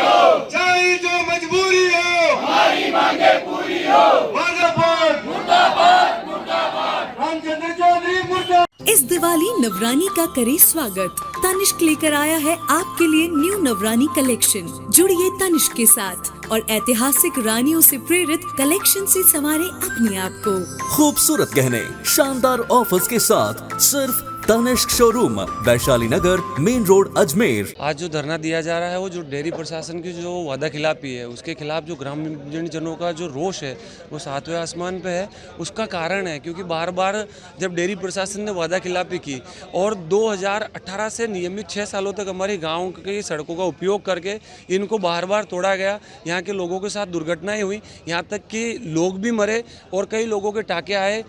हो, चाहे जो मजबूरी हो, हमारी मांगे पूरी हो। मुर्दाबाद, मुर्दाबाद, रामचंद्र चौधरी मुर्दाबाद। इस दिवाली नवरानी का करे स्वागत। तनिष्क लेकर आया है आपके लिए न्यू नवरानी कलेक्शन। जुड़िए तनिष्क के साथ और ऐतिहासिक रानियों से प्रेरित कलेक्शन से संवारे अपने आप को। खूबसूरत गहने शानदार ऑफर्स के साथ सिर्फ तनिष्क शोरूम, वैशाली नगर, मेन रोड, अजमेर। आज जो धरना दिया जा रहा है वो जो डेयरी प्रशासन की जो वादा खिलाफी है उसके खिलाफ जो ग्रामीण जनों का जो रोष है वो सातवें आसमान पे है। उसका कारण है क्योंकि बार बार जब डेयरी प्रशासन ने वादा खिलाफी की और 2018 से नियमित 6 सालों तक हमारी गाँव की सड़कों का उपयोग करके इनको बार बार तोड़ा गया, यहाँ के लोगों के साथ दुर्घटनाएं हुई, यहाँ तक कि लोग भी मरे और कई लोगों के टाँके आए।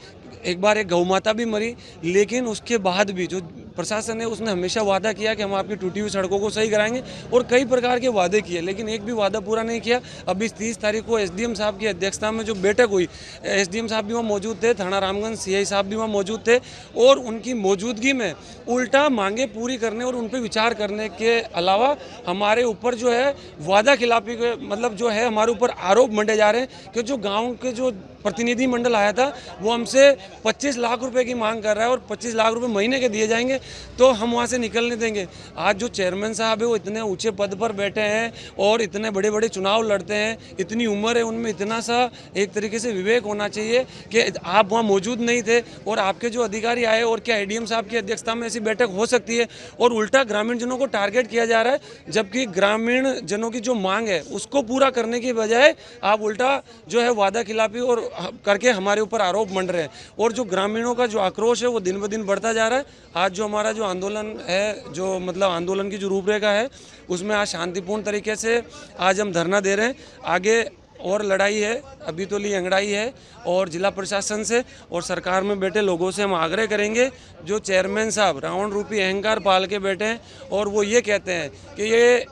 एक बार एक गौ माता भी मरी, लेकिन उसके बाद भी जो प्रशासन है उसने हमेशा वादा किया कि हम आपकी टूटी हुई सड़कों को सही कराएंगे और कई प्रकार के वादे किए, लेकिन एक भी वादा पूरा नहीं किया। अभी 30 तारीख को एसडीएम साहब की अध्यक्षता में जो बैठक हुई, एसडीएम साहब भी वहाँ मौजूद थे, थाना रामगंज सीआई साहब भी वहाँ मौजूद थे और उनकी मौजूदगी में उल्टा मांगे पूरी करने और उन पर विचार करने के अलावा हमारे ऊपर जो है वादा खिलाफी के मतलब जो है हमारे ऊपर आरोप मंडे जा रहे हैं कि जो गाँव के जो प्रतिनिधि मंडल आया था वो हमसे 25 लाख रुपए की मांग कर रहा है और 25 लाख रुपए महीने के दिए जाएंगे तो हम वहाँ से निकलने देंगे। आज जो चेयरमैन साहब है वो इतने ऊंचे पद पर बैठे हैं और इतने बड़े बड़े चुनाव लड़ते हैं, इतनी उम्र है उनमें, इतना सा एक तरीके से विवेक होना चाहिए कि आप वहाँ मौजूद नहीं थे और आपके जो अधिकारी आए और क्या एडीएम साहब की अध्यक्षता में ऐसी बैठक हो सकती है और उल्टा ग्रामीण जनों को टारगेट किया जा रहा है, जबकि ग्रामीण जनों की जो मांग है उसको पूरा करने की बजाय आप उल्टा जो है वादा खिलाफी और करके हमारे ऊपर आरोप मंड रहे हैं और जो ग्रामीणों का जो आक्रोश है वो दिन ब दिन बढ़ता जा रहा है। आज जो हमारा जो आंदोलन है, जो मतलब आंदोलन की जो रूपरेखा है उसमें आज शांतिपूर्ण तरीके से आज हम धरना दे रहे हैं। आगे और लड़ाई है, अभी तो ली अंगड़ाई है और जिला प्रशासन से और सरकार में बैठे लोगों से हम आग्रह करेंगे, जो चेयरमैन साहब रावण रूपी अहंकार पाल के बैठे हैं और वो ये कहते हैं कि ये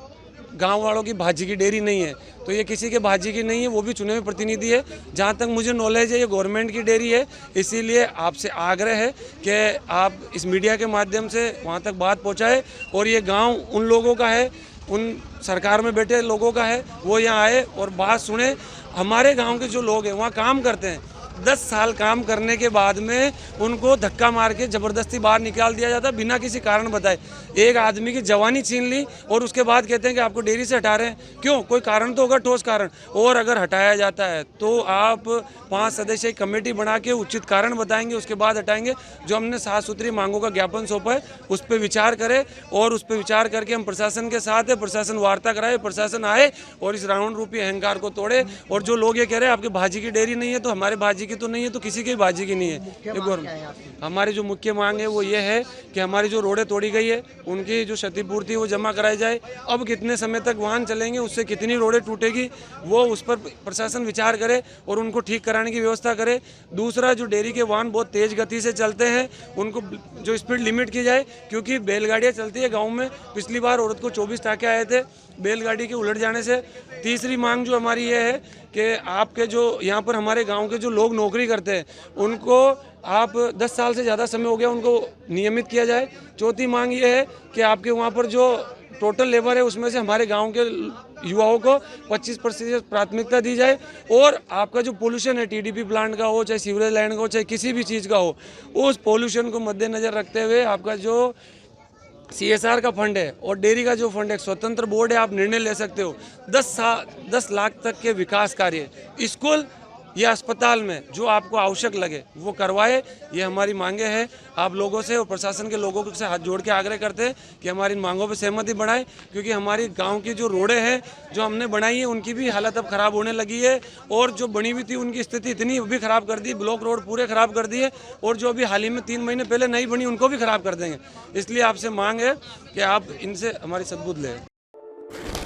गांव वालों की भाजी की डेयरी नहीं है, तो ये किसी के भाजी की नहीं है, वो भी चुने हुए प्रतिनिधि है। जहाँ तक मुझे नॉलेज है ये गवर्नमेंट की डेयरी है, इसीलिए आपसे आग्रह है कि आप इस मीडिया के माध्यम से वहाँ तक बात पहुँचाए और ये गांव उन लोगों का है, उन सरकार में बैठे लोगों का है, वो यहाँ आए और बात सुने। हमारे गाँव के जो लोग हैं वहाँ काम करते हैं, 10 साल काम करने के बाद में उनको धक्का मार के ज़बरदस्ती बाहर निकाल दिया जाता है बिना किसी कारण बताए। एक आदमी की जवानी छीन ली और उसके बाद कहते हैं कि आपको डेयरी से हटा रहे हैं। क्यों? कोई कारण तो होगा, ठोस कारण। और अगर हटाया जाता है तो आप 5 सदस्यीय कमेटी बना के उचित कारण बताएंगे, उसके बाद हटाएंगे। जो हमने 7 सूत्रीय मांगों का ज्ञापन सौंपा है उस पर विचार करें और उस पर विचार करके हम प्रशासन के साथ है, प्रशासन वार्ता कराए, प्रशासन आए और इस रावण रूपी अहंकार को तोड़े। और जो लोग ये कह रहे हैं आपके भाजी की डेयरी नहीं है, तो हमारे भाजी की तो नहीं है तो किसी की भाजी की नहीं है। हमारी जो मुख्य मांग है वो ये है कि हमारी जो रोडें तोड़ी गई है उनकी जो क्षतिपूर्ति वो जमा कराई जाए। अब कितने समय तक वाहन चलेंगे, उससे कितनी रोडें टूटेगी, वो उस पर प्रशासन विचार करे और उनको ठीक कराने की व्यवस्था करे। दूसरा, जो डेयरी के वाहन बहुत तेज गति से चलते हैं उनको जो स्पीड लिमिट की जाए, क्योंकि बैलगाड़ियाँ चलती है गाँव में। पिछली बार औरत को 24 टाँके आए थे बैलगाड़ी के उलट जाने से। तीसरी मांग जो हमारी ये है कि आपके जो यहाँ पर हमारे गांव के जो लोग नौकरी करते हैं उनको आप 10 साल से ज़्यादा समय हो गया उनको नियमित किया जाए। चौथी मांग ये है कि आपके वहाँ पर जो टोटल लेबर है उसमें से हमारे गांव के युवाओं को 25% प्राथमिकता दी जाए और आपका जो पोल्यूशन है, टीडीपी प्लांट का हो, चाहे सीवरेज लाइन का हो, चाहे किसी भी चीज़ का हो, उस पोल्यूशन को मद्देनज़र रखते हुए आपका जो CSR का फंड है और डेयरी का जो फंड है, स्वतंत्र बोर्ड है, आप निर्णय ले सकते हो। 10 लाख तक के विकास कार्य स्कूल या अस्पताल में जो आपको आवश्यक लगे वो करवाए, ये हमारी मांगे हैं। आप लोगों से और प्रशासन के लोगों से हाथ जोड़ के आग्रह करते हैं कि हमारी इन मांगों पर सहमति बढ़ाएं, क्योंकि हमारी गांव की जो रोडें हैं जो हमने बनाई है उनकी भी हालत अब ख़राब होने लगी है और जो बनी हुई थी उनकी स्थिति इतनी भी ख़राब कर दी, ब्लॉक रोड पूरे ख़राब कर दिए और जो अभी हाल ही में 3 महीने पहले नई बनी उनको भी ख़राब कर देंगे। इसलिए आपसे मांग है कि आप इनसे हमारी सद्बुद्ध लें।